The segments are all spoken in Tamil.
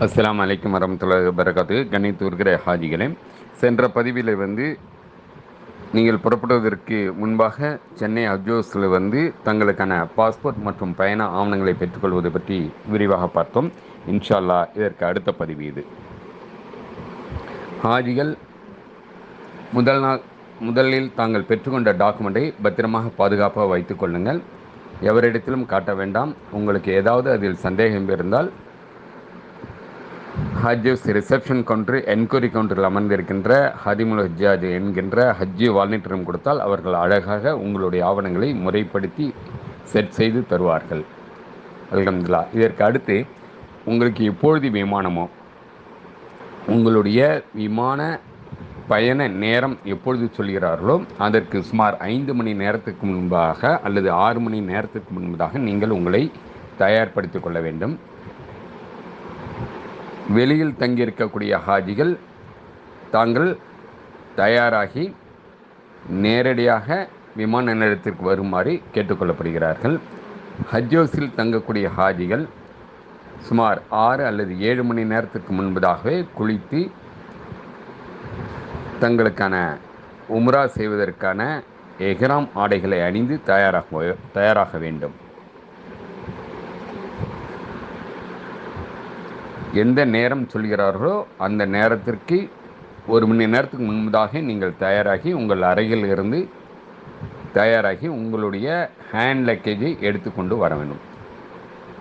அஸ்ஸலாமு அலைக்கும் வரமத்துல்லாஹி வபரகாத்துஹு. கண்ணியத்திற்கிற ஹாஜிகளே, சென்ற பதிவில் நீங்கள் புறப்படுவதற்கு முன்பாக சென்னை ஹஜ் தங்களுக்கான பாஸ்போர்ட் மற்றும் பயண ஆவணங்களை பெற்றுக்கொள்வது பற்றி விரிவாக பார்த்தோம். இன்ஷா அல்லாஹ் இதற்கு அடுத்த பதிவு இது. ஹாஜிகள் முதலில் தாங்கள் பெற்றுக்கொண்ட டாக்குமெண்ட்டை பத்திரமாக பாதுகாப்பாக வைத்துக் கொள்ளுங்கள். எவரிடத்திலும் காட்ட வேண்டாம். உங்களுக்கு ஏதாவது அதில் சந்தேகம் இருந்தால் ஹஜ்ஜஸ் ரிசப்ஷன் கவுண்டர், என்கொயரி கவுண்டரில் அமர்ந்திருக்கின்ற ஹதிமுல் ஹஜ்ஜாஜ் என்கின்ற ஹஜ்ஜி வாலண்டியரிடம் கொடுத்தால் அவர்கள் அழகாக உங்களுடைய ஆவணங்களை முறைப்படுத்தி செட் செய்து தருவார்கள். அல்ஹம்துலில்லாஹ். இதற்கு அடுத்து உங்களுக்கு எப்பொழுது விமானமோ, உங்களுடைய விமான பயண நேரம் எப்பொழுது சொல்கிறார்களோ அதற்கு சுமார் 5 மணி நேரத்துக்கு முன்பாக அல்லது 6 மணி நேரத்துக்கு முன்பதாக நீங்கள் உங்களை தயார்படுத்திக் கொள்ள வேண்டும். வெளியில் தங்கியிருக்கக்கூடிய ஹாஜிகள் தாங்கள் தயாராகி நேரடியாக விமான நிலையத்திற்கு வருமாறு கேட்டுக்கொள்ளப்படுகிறார்கள். ஹஜ்ஜோஸில் தங்கக்கூடிய ஹாஜிகள் சுமார் 6 அல்லது 7 மணி நேரத்துக்கு முன்பதாகவே குளித்து தங்களுக்கான உம்ரா செய்வதற்கான எஹ்ராம் ஆடைகளை அணிந்து தயாராக வேண்டும். எந்த நேரம் சொல்கிறார்களோ அந்த நேரத்திற்கு 1 மணி நேரத்துக்கு முன்பதாக நீங்கள் தயாராகி உங்கள் அறையில் இருந்து தயாராகி உங்களுடைய ஹேண்ட் லக்கேஜை எடுத்துக்கொண்டு வர வேண்டும்.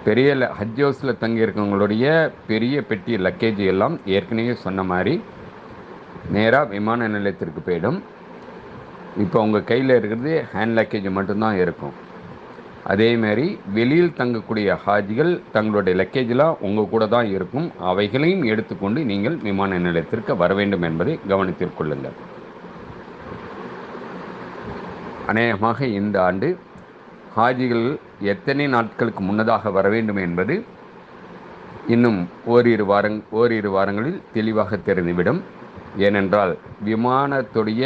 பெரிய ஹஜ் ஹவுஸில் தங்கியிருக்கவங்களுடைய பெரிய பெட்டி லக்கேஜ் எல்லாம் ஏற்கனவே சொன்ன மாதிரி நேராக விமான நிலையத்திற்கு போயிடும். இப்போ உங்கள் கையில் இருக்கிறது ஹேண்ட் லக்கேஜ் மட்டும்தான் இருக்கும். அதேமாரி வெளியில் தங்கக்கூடிய ஹாஜிகள் தங்களுடைய லக்கேஜெலாம் உங்கள் கூட தான் இருக்கும். அவைகளையும் எடுத்துக்கொண்டு நீங்கள் விமான நிலையத்திற்கு வர வேண்டும் என்பதை கவனத்தில் கொள்ளுங்கள். அநேகமாக இந்த ஆண்டு ஹாஜிகள் எத்தனை நாட்களுக்கு முன்னதாக வர வேண்டும் என்பது இன்னும் ஓரிரு வாரங்களில் தெளிவாக தெரிந்துவிடும். ஏனென்றால் விமானத்துடைய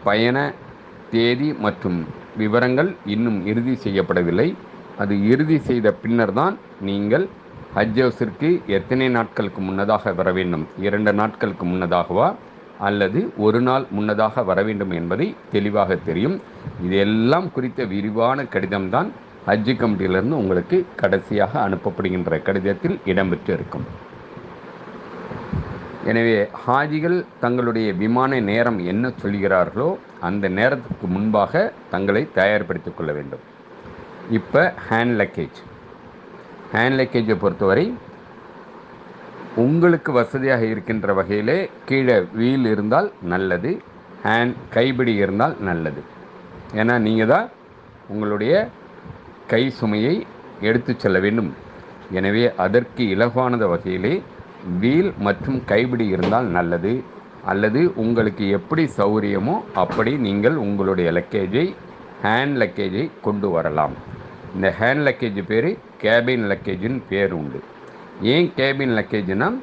பயண தேதி மற்றும் விவரங்கள் இன்னும் இறுதி செய்யப்படவில்லை. அது இறுதி செய்த பின்னர் தான் நீங்கள் ஹஜ் ஹவுஸிற்கு எத்தனை நாட்களுக்கு முன்னதாக வர வேண்டும், 2 நாட்களுக்கு முன்னதாகவா அல்லது 1 நாள் முன்னதாக வர வேண்டும் என்பதை தெளிவாக தெரியும். இதெல்லாம் குறித்த விரிவான கடிதம்தான் ஹஜ் கமிட்டியிலிருந்து உங்களுக்கு கடைசியாக அனுப்பப்படுகின்ற கடிதத்தில் இடம்பெற்று இருக்கும். எனவே ஹாஜிகள் தங்களுடைய விமான நேரம் என்ன சொல்கிறார்களோ அந்த நேரத்துக்கு முன்பாக தங்களை தயார்படுத்திக் கொள்ள வேண்டும். இப்போ ஹேண்ட் லக்கேஜை பொறுத்தவரை உங்களுக்கு வசதியாக இருக்கின்ற வகையிலே கீழே வீல் இருந்தால் நல்லது, கைப்பிடி இருந்தால் நல்லது. ஏன்னா நீங்கள் தான் உங்களுடைய கை சுமையை எடுத்து செல்ல வேண்டும். எனவே அதற்கு இலகுவானது வகையிலே வீல் மற்றும் கைப்பிடி இருந்தால் நல்லது. அல்லது உங்களுக்கு எப்படி சௌகரியமோ அப்படி நீங்கள் உங்களுடைய ஹேண்ட் லக்கேஜை கொண்டு வரலாம். இந்த ஹேண்ட் லக்கேஜ் பேர் கேபின் லக்கேஜின்னு பேர் உண்டு. ஏன் கேபின் லக்கேஜ்னால்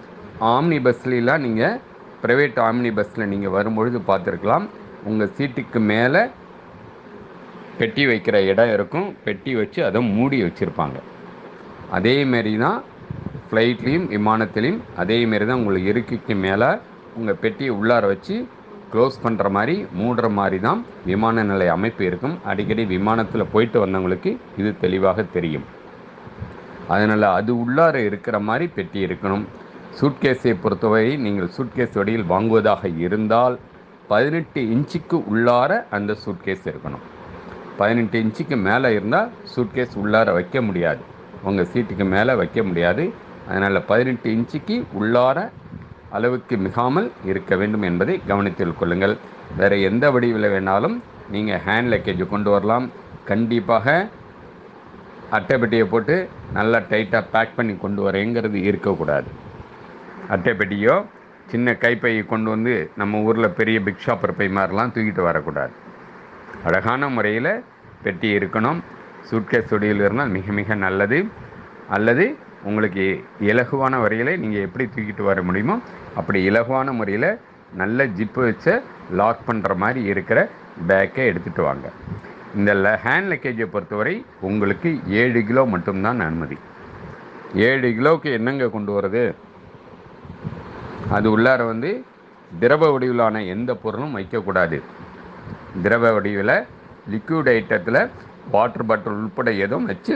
ஆம்னி பஸ்லாம் நீங்கள் ப்ரைவேட் ஆம்னி பஸ்ஸில் நீங்கள் வரும்பொழுது பார்த்துருக்கலாம், உங்கள் சீட்டுக்கு மேலே பெட்டி வைக்கிற இடம் இருக்கும். பெட்டி வச்சு அதை மூடி வச்சுருப்பாங்க. அதேமாரி தான் ஃப்ளைட்லேயும் விமானத்திலையும் அதேமாரி தான் உங்களுக்கு இருக்கைக்கு மேலே உங்கள் பெட்டியை உள்ளார வச்சு க்ளோஸ் பண்ணுற மாதிரி மூடுற மாதிரி தான் விமான நிலைய அமைப்பு இருக்கும். அடிக்கடி விமானத்தில் போயிட்டு வந்தவங்களுக்கு இது தெளிவாக தெரியும். அதனால் அது உள்ளார இருக்கிற மாதிரி பெட்டி இருக்கணும். சூட்கேஸை பொறுத்தவரை நீங்கள் சூட்கேஸ் வடியில் வாங்குவதாக இருந்தால் 18 இன்ச்சுக்கு உள்ளார அந்த சூட்கேஸ் இருக்கணும். 18 இன்ச்சுக்கு மேலே இருந்தால் சூட்கேஸ் உள்ளார வைக்க முடியாது, உங்கள் சீட்டுக்கு மேலே வைக்க முடியாது. அதனால் 18 இன்ச்சுக்கு உள்ளார அளவுக்கு மிகாமல் இருக்க வேண்டும் என்பதை கவனத்தில் கொள்ளுங்கள். வேறு எந்த வடிவில் வேணாலும் நீங்கள் ஹேண்ட் லக்கேஜ் கொண்டு வரலாம். கண்டிப்பாக அட்டைப்பெட்டியை போட்டு நல்லா டைட்டாக பேக் பண்ணி கொண்டு வரேங்கிறது இருக்கக்கூடாது. அட்டைப்பெட்டியோ சின்ன கைப்பையை கொண்டு வந்து நம்ம ஊரில் பெரிய பிக் ஷாப்பர் பை மாதிரிலாம் தூக்கிட்டு வரக்கூடாது. அழகான முறையில் பெட்டி இருக்கணும். சூட்கேஸ் வடிவில் இருந்தால் மிக மிக நல்லது. அல்லது உங்களுக்கு இலகுவான வரையில் நீங்கள் எப்படி தூக்கிட்டு வர முடியுமோ அப்படி இலகுவான முறையில் நல்ல ஜிப்பு வச்ச லாக் பண்ணுற மாதிரி இருக்கிற பேக்கை எடுத்துகிட்டு வாங்க. இந்த ஹேண்ட் லக்கேஜை பொறுத்தவரை உங்களுக்கு 7 கிலோ மட்டும்தான் அனுமதி. 7 கிலோவுக்கு என்னங்க கொண்டு வர்றது? அது உள்ளார வந்து திரவ வடிவிலான எந்த பொருளும் வைக்கக்கூடாது. திரவ வடிவில் லிக்விட் ஐட்டத்தில் வாட்டர் பாட்டில் உள்பட எதுவும் வச்சு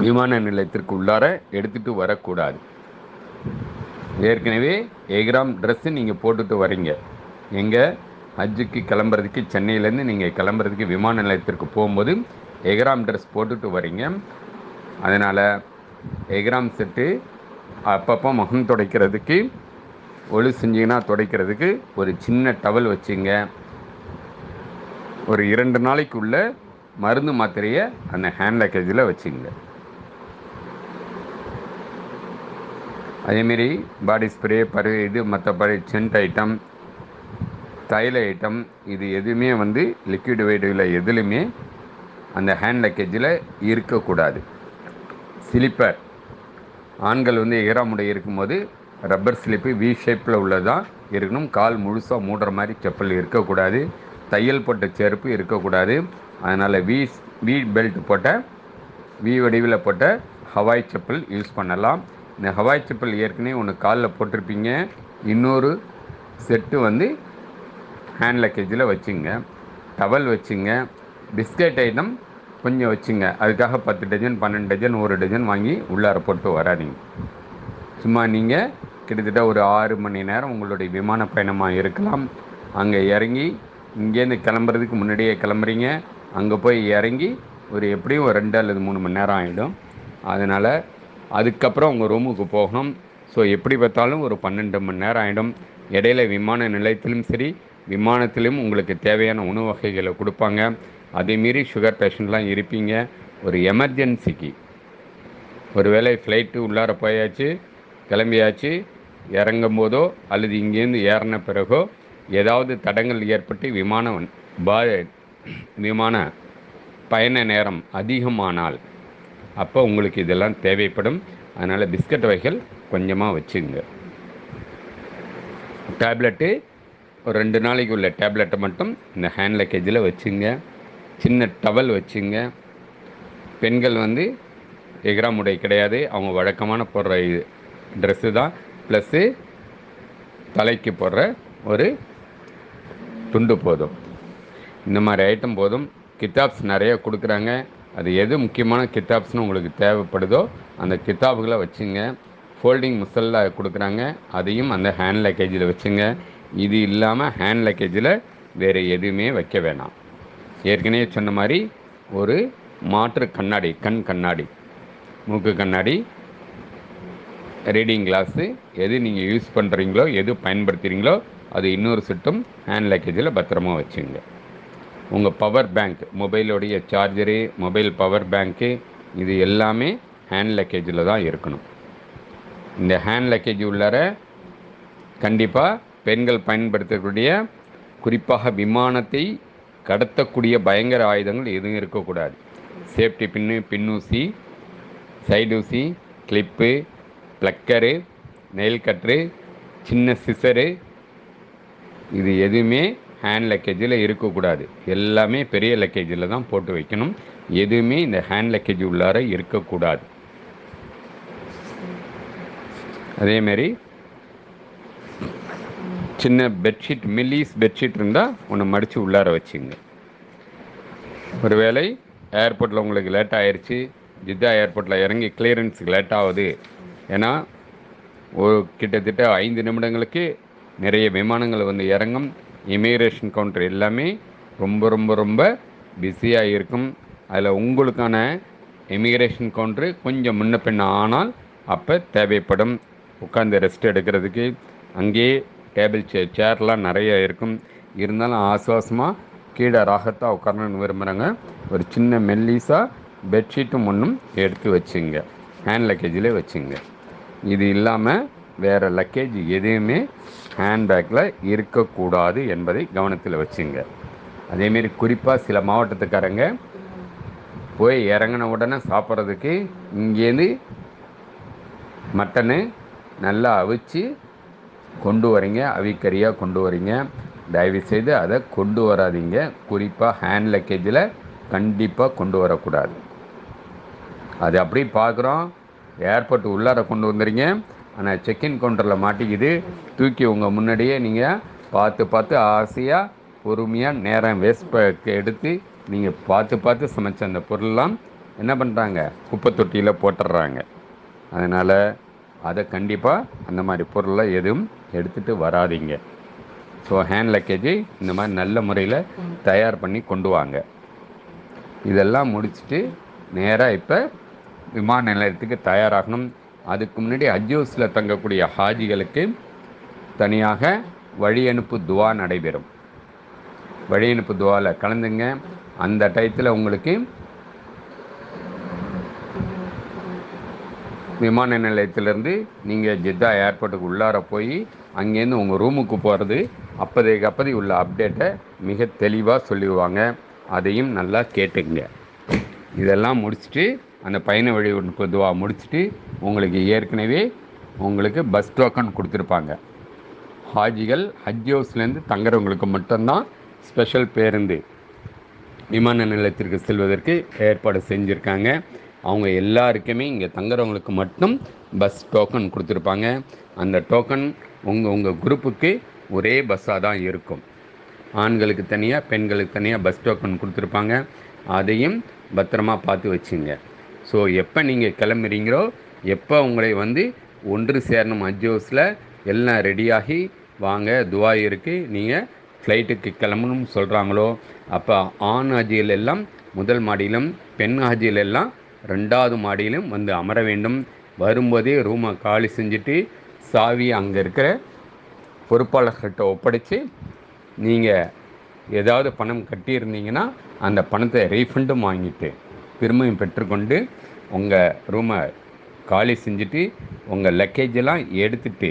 விமான நிலையத்திற்கு உள்ளார எடுத்துகிட்டு வரக்கூடாது. ஏற்கனவே எஹ்ராம் ட்ரெஸ்ஸு நீங்கள் போட்டுட்டு வரீங்க. எங்கே ஹஜ்ஜுக்கு கிளம்புறதுக்கு சென்னையிலேருந்து நீங்கள் கிளம்புறதுக்கு விமான நிலையத்திற்கு போகும்போது எஹ்ராம் ட்ரெஸ் போட்டுட்டு வரீங்க. அதனால் எஹ்ராம் செட்டு அப்பப்போ முகம் துடைக்கிறதுக்கு ஒளி செஞ்சிங்கன்னா துடைக்கிறதுக்கு ஒரு சின்ன டவல் வச்சுங்க. ஒரு 2 நாளைக்குள்ள மருந்து மாத்திரையை அந்த ஹேண்ட் லக்கேஜில் வச்சுங்க. அதேமாரி பாடி ஸ்ப்ரே இது மற்றபடி சென்ட் ஐட்டம், தைல ஐட்டம், இது எதுவுமே வந்து லிக்விட் வைடில் எதுலையுமே அந்த ஹேண்ட் லக்கேஜில் இருக்கக்கூடாது. ஸ்லிப்பர் ஆண்கள் வந்து எஹ்ராமுடைய இருக்கும்போது ரப்பர் ஸ்லிப்பு வி ஷேப்பில் உள்ளதான் இருக்கணும். கால் முழுசாக மூடுற மாதிரி செப்பல் இருக்கக்கூடாது. தையல் போட்ட செருப்பு இருக்கக்கூடாது. அதனால் வி பெல்ட் போட்ட வி வடிவில் போட்ட ஹவாய் செப்பல் யூஸ் பண்ணலாம். இந்த ஹவாய் செப்பல் ஏற்கனவே ஒன்று காலில் போட்டிருப்பீங்க. இன்னொரு செட்டு வந்து ஹேண்ட் லக்கேஜில் வச்சுங்க. டவல் வச்சுங்க. பிஸ்கட் ஐட்டம் கொஞ்சம் வச்சுங்க. அதுக்காக 10 டஜன் 12 டஜன் 1 டஜன் வாங்கி உள்ளார போட்டு வராதிங்க. சும்மா நீங்கள் கிட்டத்தட்ட ஒரு 6 மணி நேரம் உங்களுடைய விமான பயணமாக இருக்கலாம். அங்கே இறங்கி இங்கேருந்து கிளம்புறதுக்கு முன்னாடியே கிளம்புறீங்க. அங்கே போய் இறங்கி ஒரு எப்படியும் ஒரு 2 அல்லது 3 மணி நேரம் ஆகிடும். அதனால் அதுக்கப்புறம் உங்கள் ரூமுக்கு போகணும். ஸோ எப்படி பார்த்தாலும் ஒரு 12 மணி நேரம் ஆகிடும். இடையில விமான நிலையத்திலும் சரி விமானத்திலும் உங்களுக்கு தேவையான உணவு வகைகளை கொடுப்பாங்க. அதேமாரி சுகர் பேஷண்ட்லாம் இருப்பீங்க. ஒரு எமர்ஜென்சிக்கு ஒருவேளை ஃப்ளைட்டு உள்ளார போயாச்சு, கிளம்பியாச்சு, இறங்கும் போதோ அல்லது இங்கேருந்து ஏறின பிறகோ ஏதாவது தடங்கள் ஏற்பட்டு விமான பயண நேரம் அதிகமானால் அப்போ உங்களுக்கு இதெல்லாம் தேவைப்படும். அதனால் பிஸ்கட் வகைகள் கொஞ்சமாக வச்சுங்க. டேப்லெட்டு ஒரு 2 நாளைக்கு உள்ள டேப்லெட்டை மட்டும் இந்த ஹேண்ட் லக்கேஜில் வச்சுங்க. சின்ன டவல் வச்சுங்க. பெண்கள் வந்து எஹ்ராம் உடை கிடையாது, அவங்க வழக்கமான போடுற ட்ரெஸ்ஸு தான். ப்ளஸ்ஸு தலைக்கு போடுற ஒரு துண்டு போதும். இந்த மாதிரி ஐட்டம் போதும். கித்தாப்ஸ் நிறைய கொடுக்குறாங்க. அது எது முக்கியமான கித்தாப்ஸ்னு உங்களுக்கு தேவைப்படுதோ அந்த கித்தாப்புகளை வச்சுங்க. ஃபோல்டிங் முசல்லா கொடுக்குறாங்க, அதையும் அந்த ஹேண்ட் லக்கேஜில் வச்சுங்க. இது இல்லாமல் ஹேண்ட் லக்கேஜில் வேறு எதுவுமே வைக்க வேணாம். ஏற்கனவே சொன்ன மாதிரி ஒரு மாற்று கண்ணாடி, கண் கண்ணாடி, மூக்கு கண்ணாடி, ரீடிங் கிளாஸு, எது நீங்கள் யூஸ் பண்ணுறீங்களோ எது பயன்படுத்துகிறீங்களோ அது இன்னொரு செட்டும் ஹேண்ட் லக்கேஜில் பத்திரமா வச்சுங்க. உங்கள் பவர் பேங்க், மொபைலோடைய சார்ஜரு, மொபைல் பவர் பேங்க்கு, இது எல்லாமே ஹேண்ட் லக்கேஜில் தான் இருக்கணும். இந்த ஹேண்ட் லக்கேஜ் உள்ளார கண்டிப்பாக பெண்கள் பயன்படுத்தக்கூடிய, குறிப்பாக விமானத்தை கடத்தக்கூடிய பயங்கர ஆயுதங்கள் எதுவும் இருக்கக்கூடாது. சேஃப்டி பின்னு, பின்னூசி, சைடூசி, கிளிப்பு, ப்ளக்கரு, நெயில் கட்ரு, சின்ன சிசரு, இது எதுவுமே ஹேண்ட் லக்கேஜில் இருக்கக்கூடாது. எல்லாமே பெரிய லக்கேஜில் தான் போட்டு வைக்கணும். எதுவுமே இந்த ஹேண்ட் லக்கேஜ் உள்ளார இருக்கக்கூடாது. அதேமாரி சின்ன பெட்ஷீட், மில்லிஸ் பெட்ஷீட் இருந்தால் ஒன்று மடித்து உள்ளார வச்சுங்க. ஒருவேளை ஏர்போர்ட்டில் உங்களுக்கு லேட் ஆகிடுச்சு, ஜித்தா ஏர்போர்ட்டில் இறங்கி கிளியரன்ஸுக்கு லேட் ஆகுது. ஏன்னா கிட்டத்தட்ட 5 நிமிடங்களுக்கு நிறைய விமானங்கள் வந்து இறங்கும். இமிக்ரேஷன் கவுண்டர் எல்லாமே ரொம்ப ரொம்ப ரொம்ப பிஸியாக இருக்கும். அதில் உங்களுக்கான இமிக்ரேஷன் கவுண்டரு கொஞ்சம் முன்ன பின்ன ஆனால் அப்போ தேவைப்படும். உட்காந்து ரெஸ்ட் எடுக்கிறதுக்கு அங்கேயே டேபிள் சேர்லாம் நிறைய இருக்கும். இருந்தாலும் ஆசுவாசமாக கீழே ராகத்தாக உட்காரணுன்னு விரும்புகிறாங்க. ஒரு சின்ன மெல்லிஸாக பெட்ஷீட்டும் ஒன்றும் எடுத்து வச்சுங்க, ஹேண்ட் லக்கேஜில் வச்சுங்க. இது இல்லாமல் வேறு லக்கேஜ் எதுவுமே ஹேண்ட்பேக்கில் இருக்கக்கூடாது என்பதை கவனத்தில் வச்சுங்க. அதேமாரி குறிப்பாக சில மாவட்டத்துக்காரங்க போய் இறங்கின உடனே சாப்பிட்றதுக்கு இங்கேருந்து மட்டனு நல்லா அவிச்சு கொண்டு வரீங்க, அவிக்கறியாக கொண்டு வரீங்க. தயவுசெய்து அதை கொண்டு வராதிங்க. குறிப்பாக ஹேண்ட் லக்கேஜில் கண்டிப்பாக கொண்டு வரக்கூடாது. அது அப்படி பார்க்குறோம், ஏர்போர்ட் உள்ளார கொண்டு வந்துடுங்க, ஆனால் செக்இன் கவுண்டரில் மாட்டிக்குது. தூக்கி உங்கள் முன்னாடியே நீங்கள் பார்த்து பார்த்து ஆசையாக பொறுமையாக நேரம் வேஸ்ட் எடுத்து நீங்கள் பார்த்து பார்த்து சமைச்ச அந்த பொருள்லாம் என்ன பண்ணுறாங்க, குப்பை தொட்டியில் போட்டுடுறாங்க. அதனால் அதை கண்டிப்பாக அந்த மாதிரி பொருளை எதுவும் எடுத்துகிட்டு வராதிங்க. ஸோ ஹேண்ட் லக்கேஜை இந்த மாதிரி நல்ல முறையில் தயார் பண்ணி கொண்டு வாங்க. இதெல்லாம் முடிச்சுட்டு நேராக இப்போ விமான நிலையத்துக்கு தயாராகணும். அதுக்கு முன்னாடி ஹஜ் ஹவுஸில் தங்கக்கூடிய ஹாஜிகளுக்கு தனியாக வழி அனுப்பு துவா நடைபெறும். வழி அனுப்பு துவாவில் கலந்துங்க. அந்த டயத்தில் உங்களுக்கு விமான நிலையத்திலேருந்து நீங்கள் ஜித்தா ஏர்போர்ட்டுக்கு உள்ளார போய் அங்கேருந்து உங்கள் ரூமுக்கு போகிறது அப்போதைக்கு உள்ள அப்டேட்டை மிக தெளிவாக சொல்லிடுவாங்க. அதையும் நல்லா கேட்டுக்குங்க. இதெல்லாம் முடிச்சுட்டு அந்த பயண வழி துவா முடிச்சுட்டு உங்களுக்கு ஏற்கனவே உங்களுக்கு பஸ் டோக்கன் கொடுத்துருப்பாங்க. ஹாஜிகள் ஹஜ் ஹவுஸ்லேருந்து தங்குறவங்களுக்கு மட்டும்தான் ஸ்பெஷல் பேருந்து விமான நிலையத்திற்கு செல்வதற்கு ஏற்பாடு செஞ்சுருக்காங்க. அவங்க எல்லாருக்குமே இங்கே தங்குறவங்களுக்கு மட்டும் பஸ் டோக்கன் கொடுத்துருப்பாங்க. அந்த டோக்கன் உங்கள் குரூப்புக்கு ஒரே பஸ்ஸாக தான் இருக்கும். ஆண்களுக்கு தனியாக பெண்களுக்கு தனியாக பஸ் டோக்கன் கொடுத்துருப்பாங்க. அதையும் பத்திரமா பார்த்து வச்சுங்க. ஸோ எப்போ நீங்கள் கிளம்புறீங்களோ, எப்போ உங்களை ஒன்று சேரணும் ஹஜ் ஹவுஸில் எல்லாம் ரெடியாகி வாங்க துவா இருக்குது, நீங்கள் ஃப்ளைட்டுக்கு கிளம்பணும்னு சொல்கிறாங்களோ, அப்போ ஆண் ஹாஜிகள் எல்லாம் முதல் மாடியிலும் பெண் ஹாஜிகள் எல்லாம் 2வது மாடியிலும் அமர வேண்டும். வரும்போதே ரூமை காலி செஞ்சுட்டு சாவி அங்கே இருக்கிற பொறுப்பாளர்கிட்ட ஒப்படைச்சு நீங்கள் ஏதாவது பணம் கட்டியிருந்தீங்கன்னா அந்த பணத்தை ரீஃபண்டும் வாங்கிட்டு திரும்பியும் பெற்றுக்கொண்டு உங்கள் ரூமை காலி செஞ்சுட்டு உங்கள் லக்கேஜெல்லாம் எடுத்துகிட்டு,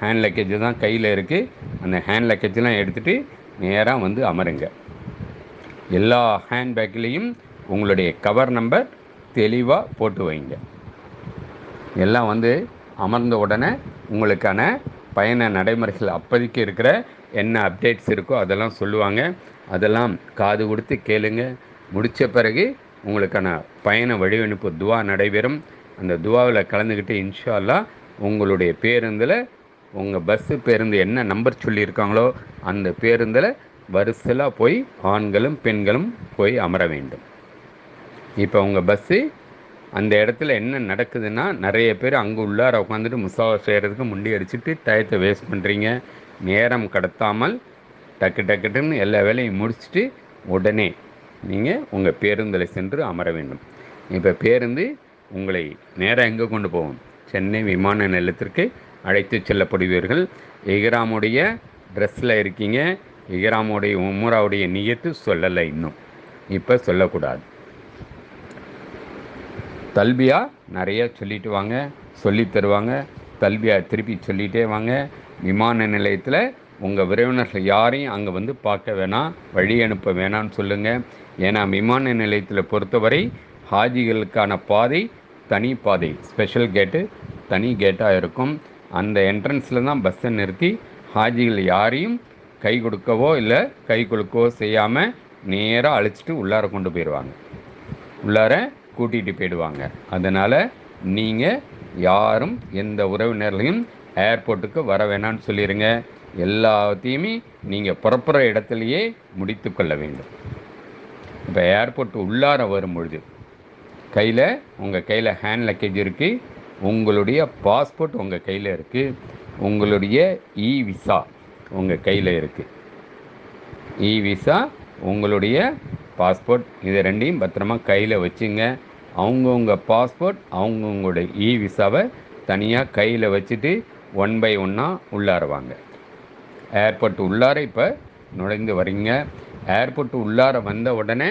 ஹேண்ட் லக்கேஜ் தான் கையில் இருக்குது, அந்த ஹேண்ட் லக்கேஜெல்லாம் எடுத்துகிட்டு நேராக அமருங்க. எல்லா ஹேண்ட் பேக்லேயும் உங்களுடைய கவர் நம்பர் தெளிவாக போட்டு வைங்க. எல்லாம் அமர்ந்த உடனே உங்களுக்கான பயண நடைமுறைகள் அப்போதைக்கு இருக்கிற என்ன அப்டேட்ஸ் இருக்கோ அதெல்லாம் சொல்லுவாங்க. அதெல்லாம் காது கொடுத்து கேளுங்க. முடித்த பிறகு உங்களுக்கான பயண வடிவமைப்பு துவா நடைபெறும். அந்த துவாவில் கலந்துக்கிட்டு இன்ஷா அல்லாஹ் உங்களுடைய பேருந்தில் உங்கள் பஸ்ஸு பேருந்து என்ன நம்பர் சொல்லியிருக்காங்களோ அந்த பேருந்தில் வரிசலாக போய் ஆண்களும் பெண்களும் போய் அமர வேண்டும். இப்போ உங்கள் பஸ்ஸு அந்த இடத்துல என்ன நடக்குதுன்னா, நிறைய பேர் அங்கே உள்ளார உட்காந்துட்டு முசாவா செய்கிறதுக்கு முண்டி அடிச்சுட்டு டயத்தை வேஸ்ட் பண்ணுறீங்க. நேரம் கடத்தாமல் டக்குன்னு எல்லா வேலையும் முடிச்சுட்டு உடனே நீங்கள் உங்கள் பேருந்தில் சென்று அமர வேண்டும். இப்போ பேருந்து உங்களை நேராக எங்கே கொண்டு போகும்? சென்னை விமான நிலையத்திற்கு அழைத்து செல்லப்படுவீர்கள். இஹ்ராமுடைய ட்ரெஸ்ஸில் இருக்கீங்க. இஹ்ராமுடைய உம்ராவுடைய நியத்து சொல்லலை, இன்னும் இப்போ சொல்லக்கூடாது. தல்பியா நிறைய சொல்லிட்டு வாங்க, சொல்லி தருவாங்க. தல்பியா திருப்பி சொல்லிகிட்டே வாங்க. விமான நிலையத்தில் உங்கள் விரைவினர்கள் யாரையும் அங்கே பார்க்க வேணாம், வழி அனுப்ப வேணான்னு சொல்லுங்கள். ஏன்னா விமான நிலையத்தில் பொறுத்தவரை ஹாஜிகளுக்கான பாதை தனி பாதை, ஸ்பெஷல் கேட்டு தனி கேட்டாக இருக்கும். அந்த என்ட்ரன்ஸில் தான் பஸ்ஸை நிறுத்தி ஹாஜிகள் யாரையும் கை கொடுக்கவோ இல்லை கை கொடுக்கவோ செய்யாமல் நேராக அழைச்சிட்டு உள்ளார கொண்டு போயிடுவாங்க, உள்ளார கூட்டிகிட்டு போயிடுவாங்க. அதனால் நீங்கள் யாரும் எந்த உறவினர்களையும் ஏர்போர்ட்டுக்கு வர வேணான்னு சொல்லிடுங்க. எல்லாத்தையுமே நீங்கள் புறப்புற இடத்துலையே முடித்து கொள்ள வேண்டும். இப்போ ஏர்போர்ட் உள்ளார வரும்பொழுது உங்கள் கையில் ஹேண்ட் லக்கேஜ் இருக்குது, உங்களுடைய பாஸ்போர்ட் உங்கள் கையில் இருக்குது, உங்களுடைய இ விசா உங்கள் கையில் இருக்குது. இ விசா உங்களுடைய பாஸ்போர்ட் இது ரெண்டையும் பத்திரமா கையில் வச்சுங்க. அவங்கவுங்க பாஸ்போர்ட் அவங்கவுங்களுடைய இ விசாவை தனியாக கையில் வச்சுட்டு 1 by 1 உள்ளார ஏர்போர்ட் உள்ளார இப்போ நுழைந்து வரீங்க. ஏர்போர்ட் உள்ளார வந்த உடனே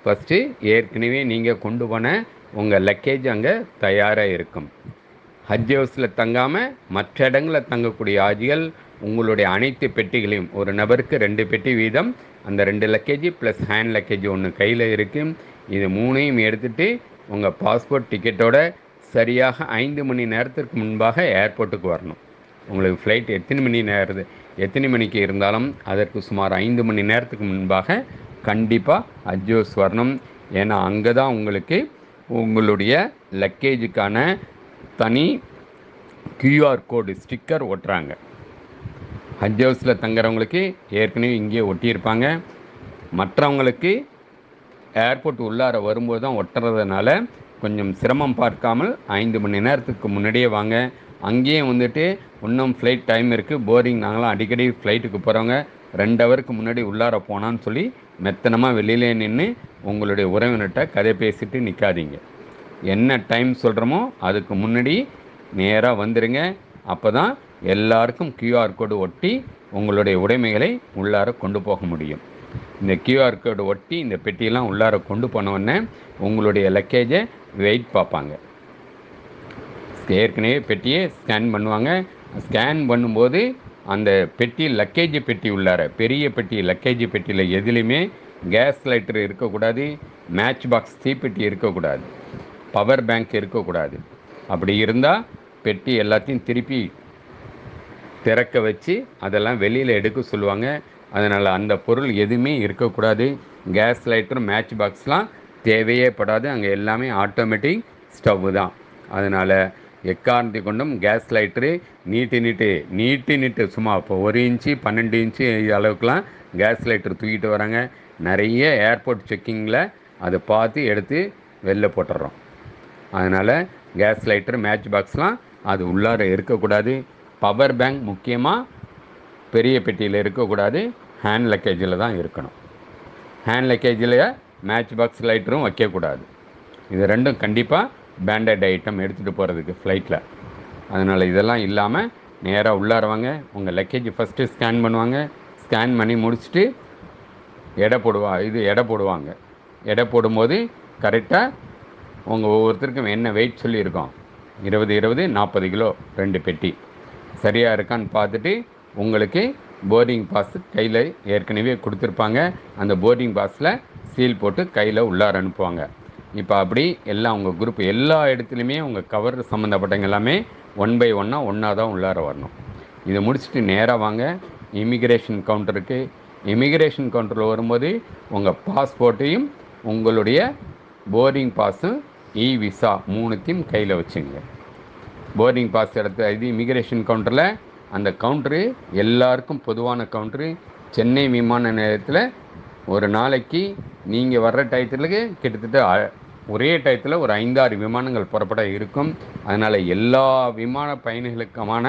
ஃபஸ்ட்டு ஏற்கனவே நீங்கள் கொண்டு போன உங்கள் லக்கேஜ் அங்கே தயாராக இருக்கும். ஹஜ் ஹவுஸில் தங்காமல் மற்ற இடங்களில் தங்கக்கூடிய ஆஜிகள் உங்களுடைய அனைத்து பெட்டிகளையும், ஒரு நபருக்கு 2 பெட்டி வீதம், அந்த 2 லக்கேஜ் ப்ளஸ் ஹேண்ட் லக்கேஜ் ஒன்று கையில் இருக்குது. இது 3ஐயும் எடுத்துகிட்டு உங்கள் பாஸ்போர்ட் டிக்கெட்டோட சரியாக 5 மணி நேரத்திற்கு முன்பாக ஏர்போர்ட்டுக்கு வரணும். உங்களுக்கு ஃப்ளைட் எத்தனை மணிக்கு இருந்தாலும் அதற்கு சுமார் 5 மணி நேரத்துக்கு முன்பாக கண்டிப்பாக ஹஜ் ஹவுஸ் வரணும். ஏன்னா அங்கே தான் உங்களுக்கு உங்களுடைய லக்கேஜுக்கான தனி கியூஆர் கோடு ஸ்டிக்கர் ஒட்டுறாங்க. ஹஜ் ஹவுஸில் தங்குறவங்களுக்கு ஏற்கனவே இங்கேயே ஒட்டியிருப்பாங்க. மற்றவங்களுக்கு ஏர்போர்ட் உள்ளார வரும்போது தான் ஒட்டுறதுனால கொஞ்சம் சிரமம் பார்க்காமல் 5 மணி நேரத்துக்கு முன்னாடியே வாங்க. அங்கேயும் வந்துட்டு இன்னும் ஃப்ளைட் டைம் இருக்குது, போரிங், நாங்களாம் அடிக்கடி ஃப்ளைட்டுக்கு போகிறவங்க 2 ஹவருக்கு முன்னாடி உள்ளார போனான்னு சொல்லி மெத்தனமாக வெளியிலே நின்று உங்களுடைய உறவினர்கிட்ட கதை பேசிட்டு நிற்காதீங்க. என்ன டைம் சொல்கிறோமோ அதுக்கு முன்னாடி நேராக வந்துடுங்க. அப்போ தான் எல்லாருக்கும் கியூஆர் கோடு ஒட்டி உங்களுடைய உடைமைகளை உள்ளார கொண்டு போக முடியும். இந்த கியூஆர் கோடு ஒட்டி இந்த பெட்டியெல்லாம் உள்ளார கொண்டு போனோடனே உங்களுடைய லக்கேஜை வெயிட் பார்ப்பாங்க. ஏற்கனவே பெட்டியை ஸ்கேன் பண்ணுவாங்க. ஸ்கேன் பண்ணும்போது அந்த பெட்டி, லக்கேஜ் பெட்டி உள்ளார, பெரிய பெட்டி லக்கேஜ் பெட்டியில் எதுலேயுமே கேஸ் லைட்டர் இருக்கக்கூடாது, மேட்ச் பாக்ஸ் தீப்பெட்டி இருக்கக்கூடாது, பவர் பேங்க் இருக்கக்கூடாது. அப்படி இருந்தால் பெட்டி எல்லாத்தையும் திருப்பி திறக்க வச்சு அதெல்லாம் வெளியில் எடுக்க சொல்லுவாங்க. அதனால் அந்த பொருள் எதுவுமே இருக்கக்கூடாது. கேஸ் லைட்டர், மேட்ச் பாக்ஸ்லாம் தேவையே படாது. அங்கே எல்லாமே ஆட்டோமேட்டிக் ஸ்டவ்வு தான். அதனால் எக்காரணத்தை கொண்டும் கேஸ் லைட்டரு நீட்டு சும்மா இப்போ 1 இன்ச்சு 12 இன்ச்சு அளவுக்குலாம் கேஸ் லைட்டர் தூக்கிட்டு வராங்க. நிறைய ஏர்போர்ட் செக்கிங்கில் அதை பார்த்து எடுத்து வெளில போட்டுடுறோம். அதனால் கேஸ் லைட்டர், மேட்ச் பாக்ஸ்லாம் அது உள்ளார இருக்கக்கூடாது. பவர் பேங்க் முக்கியமாக பெரிய பெட்டியில் இருக்கக்கூடாது, ஹேண்ட் லக்கேஜில் தான் இருக்கணும். ஹேண்ட் லக்கேஜில் மேட்ச் பாக்ஸ் லைட்டரும் வைக்கக்கூடாது. இது ரெண்டும் கண்டிப்பாக பேண்டட் ஐட்டம் எடுத்துகிட்டு போகிறதுக்கு ஃப்ளைட்டில். அதனால் இதெல்லாம் இல்லாமல் நேராக உள்ளாரவாங்க. உங்கள் லக்கேஜ் ஃபஸ்ட்டு ஸ்கேன் பண்ணுவாங்க. ஸ்கேன் பண்ணி முடிச்சுட்டு எடை போடுவாங்க. எடை போடும்போது கரெக்டாக உங்கள் ஒவ்வொருத்தருக்கும் என்ன வெயிட் சொல்லியிருக்கோம், 20 40 கிலோ 2 பெட்டி சரியாக இருக்கான்னு பார்த்துட்டு உங்களுக்கு போர்டிங் பாஸ் கையில் ஏற்கனவே கொடுத்துருப்பாங்க. அந்த போர்டிங் பாஸில் சீல் போட்டு கையில் உள்ளார அனுப்புவாங்க. இப்போ அப்படி எல்லாம் உங்கள் குரூப் எல்லா இடத்துலையுமே உங்கள் கவர் சம்மந்தப்பட்டவங்க எல்லாமே 1 by 1 ஒன்றா தான் உள்ளார வரணும். இதை முடிச்சுட்டு நேராக வாங்க இமிக்ரேஷன் கவுண்டருக்கு. இமிக்ரேஷன் கவுண்டரில் வரும்போது உங்கள் பாஸ்போர்ட்டையும் உங்களுடைய போர்டிங் பாஸும் விசா 3த்தையும் கையில் வச்சுங்க. போர்டிங் பாஸ் இது இமிக்ரேஷன் கவுண்டரில் அந்த கவுண்டரு எல்லாருக்கும் பொதுவான கவுண்டரு. சென்னை விமான நிலையத்தில் ஒரு நாளைக்கு நீங்கள் வர்ற டயத்துக்கு கிட்டத்தட்ட ஒரே டயத்தில் ஒரு 5-6 விமானங்கள் புறப்பட இருக்கும். அதனால் எல்லா விமான பயணிகளுக்குமான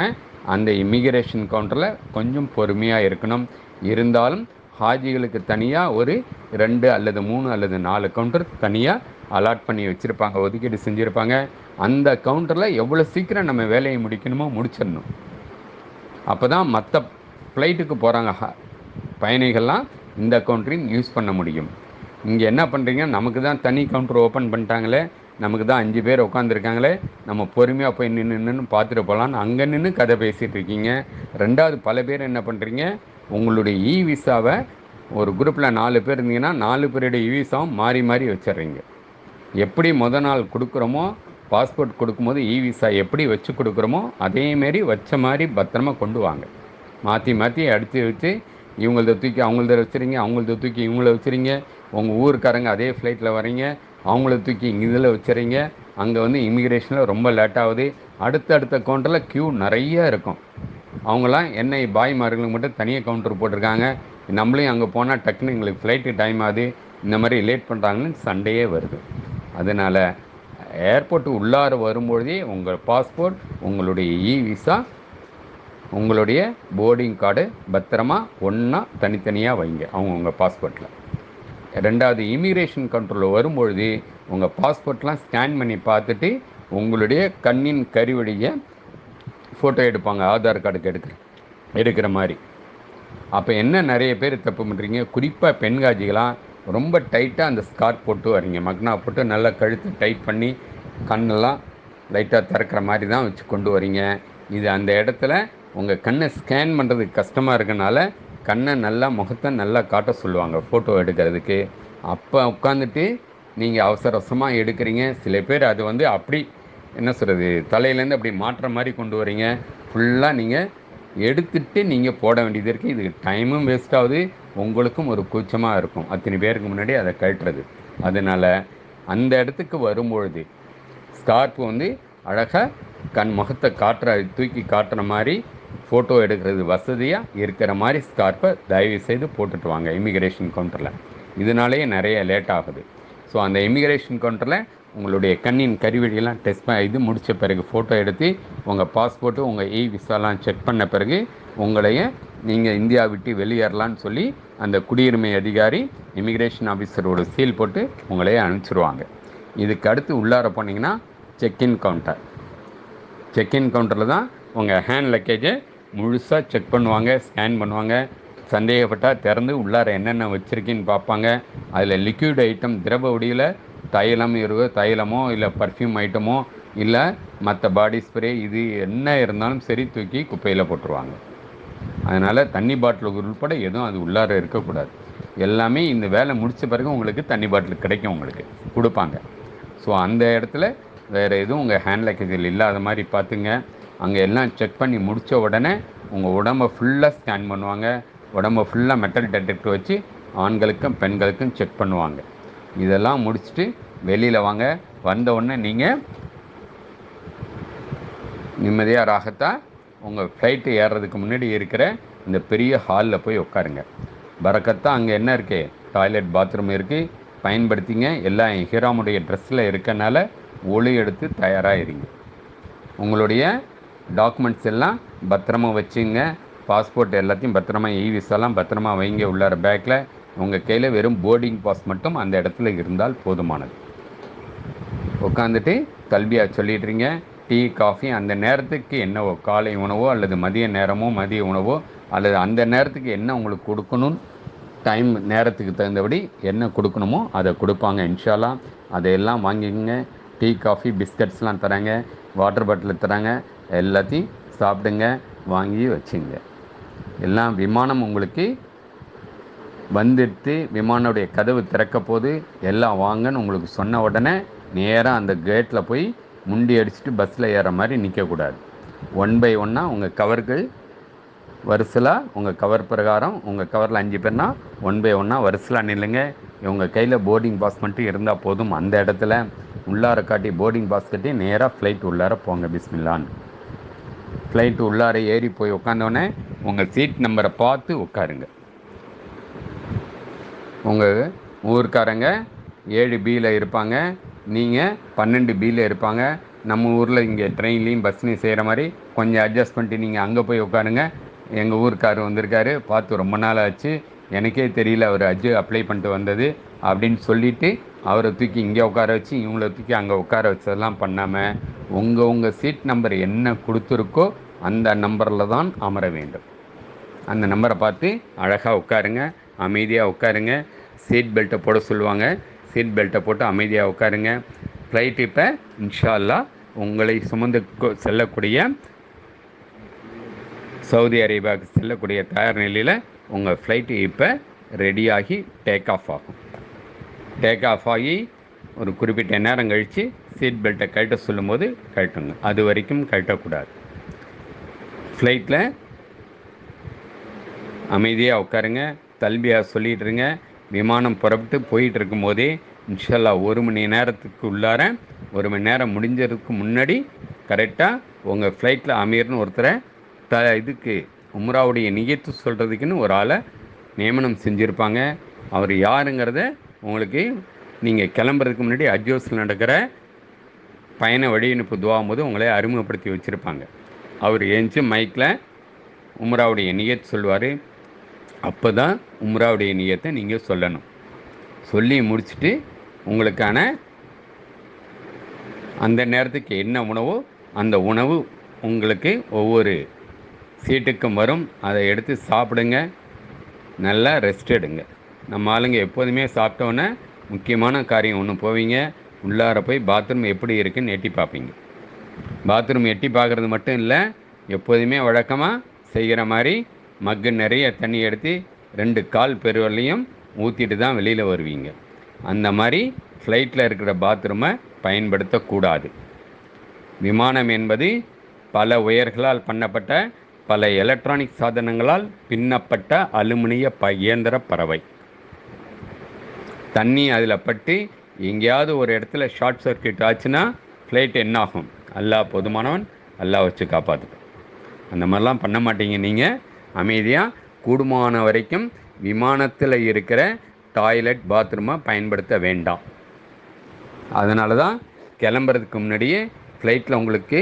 அந்த இமிக்ரேஷன் கவுண்டரில் கொஞ்சம் பொறுமையாக இருக்கணும். இருந்தாலும் ஹாஜிகளுக்கு தனியாக ஒரு 2 அல்லது 3 அல்லது 4 கவுண்டர் தனியாக அலாட் பண்ணி வச்சுருப்பாங்க, ஒதுக்கீடு செஞ்சுருப்பாங்க. அந்த கவுண்டரில் எவ்வளோ சீக்கிரம் நம்ம வேலையை முடிக்கணுமோ முடிச்சிடணும். அப்போ தான் மற்ற ஃப்ளைட்டுக்கு போகிறாங்க பயணிகள்லாம் இந்த கவுண்டரையும் யூஸ் பண்ண முடியும். இங்கே என்ன பண்ணுறீங்க, நமக்கு தான் தனி கவுண்டர் ஓப்பன் பண்ணிட்டாங்களே, நமக்கு தான் 5 பேர் உட்காந்துருக்காங்களே, நம்ம பொறுமையாக போய் நின்று பார்த்துட்டு போகலான்னு அங்கே நின்று கதை பேசிகிட்டு இருக்கீங்க. 2வது பல பேர் என்ன பண்ணுறீங்க, உங்களுடைய விசாவை ஒரு குரூப்பில் 4 பேர் இருந்தீங்கன்னா 4 பேருடைய விசாவும் மாறி மாறி வச்சிட்றீங்க. எப்படி நாள் கொடுக்குறோமோ, பாஸ்போர்ட் கொடுக்கும்போது விசா எப்படி வச்சு கொடுக்குறோமோ அதேமாரி வச்ச மாதிரி பத்திரமா கொண்டு வாங்க. மாற்றி அடித்து வச்சு இவங்களத தூக்கி அவங்களத வச்சுறீங்க, அவங்களத தூக்கி இவங்கள வச்சுறீங்க. உங்கள் ஊருக்காரங்க அதே ஃப்ளைட்டில் வரீங்க, அவங்கள தூக்கி இதில் வச்சுறீங்க. அங்கே இமிக்ரேஷனில் ரொம்ப லேட்டாகுது. அடுத்த கவுண்டரில் க்யூ நிறைய இருக்கும். அவங்களாம் என்னை பாய்மார்களுக்கு மட்டும் தனியாக கவுண்டர் போட்டிருக்காங்க, நம்மளையும் அங்கே போனால் டக்குன்னு எங்களுக்கு ஃப்ளைட்டு டைம் ஆகுது, இந்த மாதிரி லேட் பண்ணுறாங்கன்னு சண்டையே வருது. அதனால் ஏர்போர்ட்டு உள்ளார வரும்பொழுதே உங்கள் பாஸ்போர்ட், உங்களுடைய விசா, உங்களுடைய போர்டிங் கார்டு பத்திரமா ஒன்றா தனித்தனியாக வைங்க உங்கள் பாஸ்போர்ட்டில். 2வது இமிக்ரேஷன் கண்ட்ரோலில் வரும்பொழுது உங்கள் பாஸ்போர்ட்லாம் ஸ்கேன் பண்ணி பார்த்துட்டு உங்களுடைய கண்ணின் கருவடியை ஃபோட்டோ எடுப்பாங்க, ஆதார் கார்டுக்கு எடுக்கிற மாதிரி. அப்போ என்ன நிறைய பேர் தப்பு பண்ணுறீங்க, குறிப்பாக பெண்காட்சிகளாம் ரொம்ப டைட்டாக அந்த ஸ்கார்ட் போட்டு வரீங்க, மக்னா போட்டு நல்லா கழுத்து டைட் பண்ணி கண்ணெல்லாம் லைட்டாக திறக்கிற மாதிரி தான் வச்சு கொண்டு வரீங்க. இது அந்த இடத்துல உங்கள் கண்ணை ஸ்கேன் பண்ணுறதுக்கு கஷ்டமாக இருக்கனால கண்ணை நல்லா, முகத்தை நல்லா காட்ட சொல்லுவாங்க ஃபோட்டோ எடுக்கிறதுக்கு. அப்போ உட்காந்துட்டு நீங்கள் அவசரமாக எடுக்கிறீங்க. சில பேர் அது அப்படி என்ன சொல்கிறது, தலையிலேருந்து அப்படி மாற்ற மாதிரி கொண்டு வரீங்க. ஃபுல்லாக நீங்கள் எடுத்துகிட்டு நீங்கள் போட வேண்டியது இருக்குது. இதுக்கு டைமும் வேஸ்ட் ஆகுது, உங்களுக்கும் ஒரு கூச்சமாக இருக்கும் அத்தனை பேருக்கு முன்னாடி அதை கழட்டுறது. அதனால் அந்த இடத்துக்கு வரும்பொழுது ஸ்கார்ஃப் அழகாக முகத்தை தூக்கி காட்டுற மாதிரி ஃபோட்டோ எடுக்கிறது வசதியாக இருக்கிற மாதிரி ஸ்கார்ப்பை தயவுசெய்து போட்டுட்டு வாங்க இமிக்ரேஷன் கவுண்டரில். இதனாலேயே நிறைய லேட் ஆகுது. ஸோ அந்த இமிக்ரேஷன் கவுண்டரில் உங்களுடைய கண்ணின் கருவிழியெல்லாம் டெஸ்ட் இது முடித்த பிறகு ஃபோட்டோ எடுத்து உங்கள் பாஸ்போர்ட்டு உங்கள் விசாலாம் செக் பண்ண பிறகு உங்களைய நீங்கள் இந்தியா விட்டு வெளியேறலான்னு சொல்லி அந்த குடியுரிமை அதிகாரி இமிக்ரேஷன் ஆஃபீஸரோட சீல் போட்டு உங்களையே அனுப்பிச்சிடுவாங்க. இதுக்கு அடுத்து உள்ளார போனீங்கன்னா செக்இன் கவுண்டர். செக்இன் கவுண்டரில் தான் உங்கள் ஹேண்ட் லக்கேஜை முழுசாக செக் பண்ணுவாங்க, ஸ்கேன் பண்ணுவாங்க. சந்தேகப்பட்டால் திறந்து உள்ளார என்னென்ன வச்சுருக்கேன்னு பார்ப்பாங்க. அதில் லிக்விட் ஐட்டம் திரவ வடிவில் தைலமோ இல்லை பர்ஃப்யூம் ஐட்டமோ இல்லை மற்ற பாடி ஸ்ப்ரே இது என்ன இருந்தாலும் சரி தூக்கி குப்பையில் போட்டுருவாங்க. அதனால் தண்ணி பாட்டில் உள்பட எதுவும் அது உள்ளார இருக்கக்கூடாது. எல்லாமே இந்த வேலை முடித்த பிறகு உங்களுக்கு தண்ணி பாட்டில் கிடைக்கும், உங்களுக்கு கொடுப்பாங்க. ஸோ அந்த இடத்துல வேறு எதுவும் உங்கள் ஹேண்ட் லக்கேஜில் இல்லாத மாதிரி பார்த்துங்க. அங்கே எல்லாம் செக் பண்ணி முடித்த உடனே உங்கள் உடம்பை ஃபுல்லாக ஸ்கேன் பண்ணுவாங்க. உடம்பை ஃபுல்லாக மெட்டல் டிடெக்டர் வச்சு ஆண்களுக்கும் பெண்களுக்கும் செக் பண்ணுவாங்க. இதெல்லாம் முடிச்சுட்டு வெளியில் வாங்க. வந்த உடனே நீங்கள் நிம்மதியாக ராகத்தாக உங்கள் ஃப்ளைட்டு ஏறுறதுக்கு முன்னாடி இருக்கிற இந்த பெரிய ஹாலில் போய் உட்காருங்க. பரக்கத்தான் அங்கே என்ன இருக்குது, டாய்லெட் பாத்ரூம் இருக்குது, பயன்படுத்திங்க. எல்லாம் ஹிராமுடைய ட்ரெஸ்ஸில் இருக்கனால ஒளி எடுத்து தயாராக இருங்க. உங்களுடைய டாக்குமெண்ட்ஸ் எல்லாம் பத்திரமா வச்சுங்க. பாஸ்போர்ட் எல்லாத்தையும் பத்திரமா, விசாலாம் பத்திரமா வைங்க உள்ளார பேக்கில். உங்கள் கையில் வெறும் போர்டிங் பாஸ் மட்டும் அந்த இடத்துல இருந்தால் போதுமானது. உட்காந்துட்டு தல்பியா சொல்லிடுறீங்க. டீ காஃபி அந்த நேரத்துக்கு என்னவோ, காலை உணவோ அல்லது மதிய நேரமோ மதிய உணவோ அல்லது அந்த நேரத்துக்கு என்ன உங்களுக்கு கொடுக்கணும், டைம் நேரத்துக்கு தகுந்தபடி என்ன கொடுக்கணுமோ அதை கொடுப்பாங்க இன்ஷால்லா. அதையெல்லாம் வாங்கிக்கோங்க. டீ காஃபி பிஸ்கட்ஸ்லாம் தராங்க, வாட்டர் பாட்டில் தராங்க. எல்லாத்தையும் சாப்பிடுங்க, வாங்கி வச்சுங்க. எல்லாம் விமானம் உங்களுக்கு வந்துட்டு விமானோடைய கதவு திறக்க போது எல்லாம் வாங்கன்னு உங்களுக்கு சொன்ன உடனே நேராக அந்த கேட்டில் போய் முண்டி அடிச்சுட்டு பஸ்ஸில் ஏற மாதிரி நிற்கக்கூடாது. 1 by 1 உங்கள் கவர்கள் வரிசலாக உங்கள் கவர் பிரகாரம் உங்கள் கவரில் 5 பேர்னா 1 by 1 வரிசலாக நில்லுங்க. உங்கள் கையில் போர்டிங் பாஸ் மட்டும் இருந்தால் போதும். அந்த இடத்துல உள்ளார காட்டி போர்டிங் பாஸ் கட்டி நேராக ஃப்ளைட் உள்ளார போங்க பிஸ்மில்லான்னு. ஃப்ளைட்டு உள்ளார ஏறி போய் உட்காந்தோடனே உங்கள் சீட் நம்பரை பார்த்து உட்காருங்க. உங்கள் ஊருக்காரங்க 7Bயில் இருப்பாங்க, நீங்கள் 12Bயில் இருப்பாங்க. நம்ம ஊரில் இங்கே ட்ரெயின்லேயும் பஸ்லையும் செய்கிற மாதிரி கொஞ்சம் அட்ஜஸ்ட் பண்ணிட்டு நீங்கள் அங்கே போய் உட்காருங்க. எங்கள் ஊருக்காரர் வந்திருக்காரு, பார்த்து ரொம்ப நாள் ஆச்சு, எனக்கே தெரியல அவர் அப்ளை பண்ணிட்டு வந்தது அப்படின்னு சொல்லிவிட்டு அவரை தூக்கி இங்கே உட்கார வச்சு இவங்கள தூக்கி அங்கே உட்கார வச்சதெல்லாம் பண்ணாமல் உங்கள் சீட் நம்பர் என்ன கொடுத்துருக்கோ அந்த நம்பரில் தான் அமர வேண்டும். அந்த நம்பரை பார்த்து அழகாக உட்காருங்க, அமைதியாக உட்காருங்க. சீட் பெல்ட்டை போட சொல்லுவாங்க, சீட் பெல்ட்டை போட்டு அமைதியாக உட்காருங்க. ஃப்ளைட் இப்போ இன்ஷா அல்லாஹ் உங்களை சுமந்து செல்லக்கூடிய சவுதி அரேபியாவுக்கு செல்லக்கூடிய தயார் நிலையில் உங்கள் ஃப்ளைட்டு இப்போ ரெடியாகி டேக் ஆஃப் ஆகும். டேக் ஆஃப் ஆகி ஒரு குறிப்பிட்ட நேரம் கழித்து சீட் பெல்ட்டை கழட்ட சொல்லும்போது கழட்டுங்க. அது வரைக்கும் கழட்டக்கூடாது. ஃப்ளைட்டில் அமைதியாக உட்காருங்க, தல்பியா சொல்லிட்டுருங்க. விமானம் புறப்பட்டு போயிட்டு இருக்கும்போதே இன்ஷால்லா 1 மணி நேரத்துக்கு உள்ளார 1 மணி நேரம் முடிஞ்சதுக்கு முன்னாடி கரெக்டாக உங்கள் ஃப்ளைட்டில் அமீர்னு ஒருத்தரை இதுக்கு உம்ராவுடைய நியத்து சொல்கிறதுக்குன்னு ஒரு ஆளை நியமனம் செஞ்சுருப்பாங்க. அவர் யாருங்கிறத உங்களுக்கு நீங்கள் கிளம்புறதுக்கு முன்னாடி அஜ்ஜோஸில் நடக்கிற பயண வழியனுப்பு துவாகும் போது உங்களே அறிமுகப்படுத்தி வச்சுருப்பாங்க. அவர் ஏஞ்சி மைக்கில் உம்ராவுடைய நியத் சொல்லுவார். அப்போ தான் உம்ராவுடைய நியத்தை நீங்கள் சொல்லணும். சொல்லி முடிச்சுட்டு உங்களுக்கான அந்த நேரத்துக்கு என்ன உணவோ அந்த உணவு உங்களுக்கு ஒவ்வொரு சீட்டுக்கும் வரும். அதை எடுத்து சாப்பிடுங்க, நல்லா ரெஸ்ட் எடுங்க. நம்ம ஆளுங்க எப்போதுமே சாப்பிட்டோன்னே முக்கியமான காரியம் ஒன்று போவீங்க, உள்ளார போய் பாத்ரூம் எப்படி இருக்குன்னு எட்டி பார்ப்பீங்க. பாத்ரூம் எட்டி பார்க்குறது மட்டும் இல்லை, எப்போதுமே வழக்கமாக செய்கிற மாதிரி மக்கு நிறைய தண்ணி எடுத்து 2 கால் பெருவலையும் ஊற்றிட்டு தான் வெளியில் வருவீங்க. அந்த மாதிரி ஃப்ளைட்டில் இருக்கிற பாத்ரூமை பயன்படுத்தக்கூடாது. விமானம் என்பது பல ஒயர்களால் பண்ணப்பட்ட பல எலக்ட்ரானிக் சாதனங்களால் பின்னப்பட்ட அலுமினிய இயந்திர பறவை. தண்ணி அதில் பட்டு எங்கேயாவது ஒரு இடத்துல ஷார்ட் சர்க்கியூட் ஆச்சுன்னா ஃப்ளைட் என்ன ஆகும், அல்லாஹ் போதுமானவன், அல்லாஹ் வச்சு காப்பாற்றுப்பேன். அந்த மாதிரிலாம் பண்ண மாட்டீங்க. நீங்கள் அமைதியாக கூடுமான வரைக்கும் விமானத்தில் இருக்கிற டாய்லெட் பாத்ரூமை பயன்படுத்த வேண்டாம். அதனால தான் கிளம்புறதுக்கு முன்னாடியே ஃப்ளைட்டில் உங்களுக்கு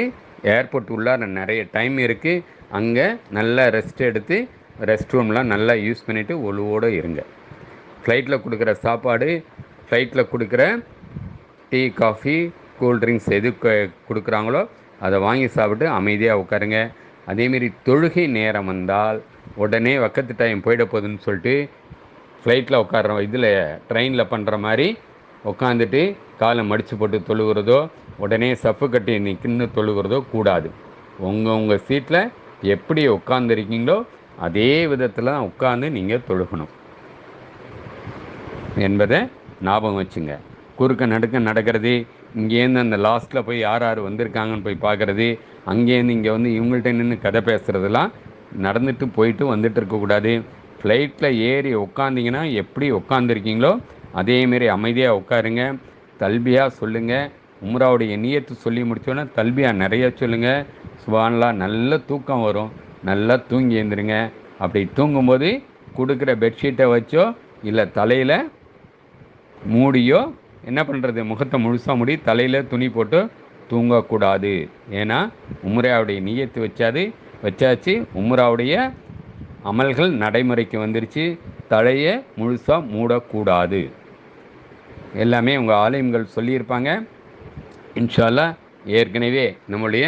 ஏர்போர்ட் உள்ளார நிறைய டைம் இருக்குது. அங்கே நல்லா ரெஸ்ட் எடுத்து ரெஸ்ட் ரூம்லாம் நல்லா யூஸ் பண்ணிவிட்டு ஒழுவோடு இருங்க. ஃப்ளைட்டில் கொடுக்குற சாப்பாடு, ஃப்ளைட்டில் கொடுக்குற டீ, காஃபி, கூல்ட்ரிங்க்ஸ் எது கொடுக்குறாங்களோ அதை வாங்கி சாப்பிட்டு அமைதியாக உட்காருங்க. அதேமாரி தொழுகை நேரம் வந்தால் உடனே வக்கத்து டைம் போயிட போகுதுன்னு சொல்லிட்டு ஃப்ளைட்டில் உட்காடுறோம், இதில் ட்ரெயினில் பண்ணுற மாதிரி உட்காந்துட்டு காலை மடித்து போட்டு தொழுகிறதோ, உடனே சப்பு கட்டி நிற்கின்னு தொழுகிறதோ கூடாது. உங்கள் சீட்டில் எப்படி உட்காந்துருக்கீங்களோ அதே விதத்தில் தான் உட்காந்து நீங்கள் தொழுகணும் என்பதை ஞாபகம் வச்சுங்க. குறுக்க நடுக்க நடக்கிறது, இங்கேருந்து அந்த லாஸ்ட்டில் போய் யார் யார் வந்திருக்காங்கன்னு போய் பார்க்குறது, அங்கேருந்து இங்கே வந்து இவங்கள்ட்ட நின்று கதை பேசுகிறதுலாம் நடந்துட்டு போயிட்டு வந்துட்டு இருக்கக்கூடாது. ஃப்ளைட்டில் ஏறி உட்காந்திங்கன்னா எப்படி உட்காந்துருக்கீங்களோ அதேமாரி அமைதியாக உட்காருங்க. தல்பியாக சொல்லுங்கள். உம்ராவுடைய நியத்து சொல்லி முடித்தோன்னே தல்பியாக நிறைய சொல்லுங்கள். சுபானல்லாஹ், நல்ல தூக்கம் வரும். நல்லா தூங்கி எழுந்துருங்க. அப்படி தூங்கும்போது கொடுக்குற பெட்ஷீட்டை வச்சோ இல்லை தலையில் மூடியோ என்ன பண்ணுறது, முகத்தை முழுசாக மூடி தலையில் துணி போட்டு தூங்கக்கூடாது. ஏன்னா உம்ராவுடைய நியத்து வச்சாச்சு, உம்ராவுடைய அமல்கள் நடைமுறைக்கு வந்துருச்சு. தலையை முழுசாக மூடக்கூடாது. எல்லாமே உங்கள் ஆலிம்கள் சொல்லியிருப்பாங்க. இன்ஷா அல்லாஹ் ஏற்கனவே நம்முடைய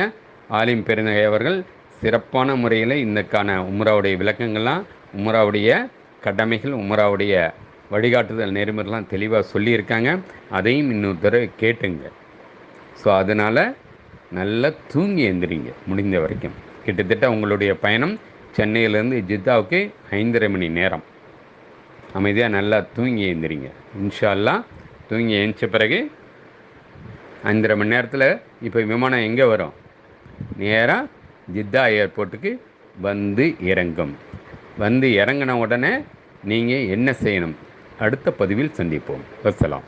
ஆலிம் பெருந்தகை அவர்கள் சிறப்பான முறையில் இந்தக்கான உம்ராவுடைய விளக்கங்கள்லாம், உம்ராவுடைய கடமைகள், உம்ராவுடைய வழிகாட்டுதல் நெறிமுறைலாம் தெளிவாக சொல்லியிருக்காங்க. அதையும் இன்னொரு தடவை கேட்டுங்க. ஸோ அதனால் நல்லா தூங்கி எழுந்திரிங்க முடிந்த வரைக்கும். கிட்டத்தட்ட உங்களுடைய பயணம் சென்னையிலேருந்து ஜித்தாவுக்கு 5.5 மணி நேரம். அமைதியாக நல்லா தூங்கி எழுந்திரிங்க. இன்ஷா அல்லாஹ் தூங்கி எழுந்த பிறகு 5.5 மணி நேரத்தில் இப்போ விமானம் எங்கே வரும்? நேராக ஜித்தா ஏர்போர்ட்டுக்கு வந்து இறங்கும். வந்து இறங்கின உடனே நீங்கள் என்ன செய்யணும்? அடுத்த பதிவில் சந்திப்போம். வஸ்ஸலாம்.